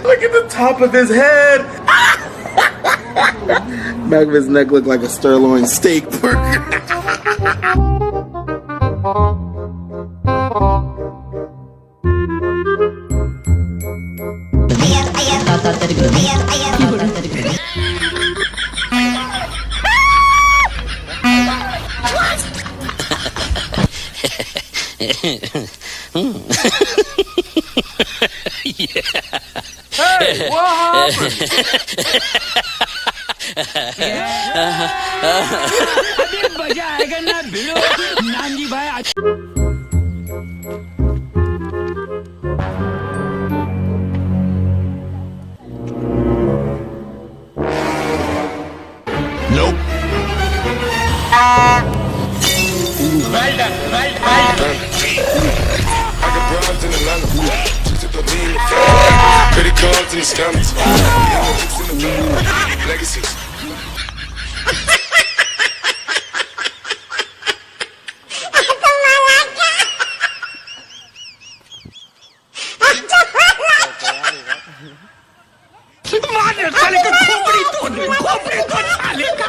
Look at the top of his head. Back of his neck looked like a sirloin steak burger. Hey, what happened? अभी मजा आएगा ना भिड़ो नानजी भाई Nope. well done I got broads in Atlanta. Credit cards and scammers. Legacies. मार साले का खोपड़ी तोड़ साले का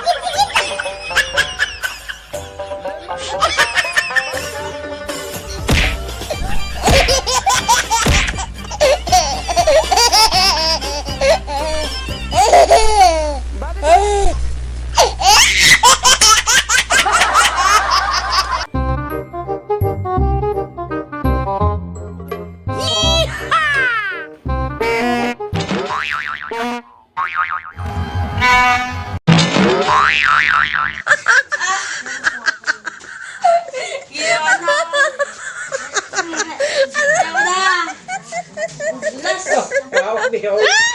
Let's go.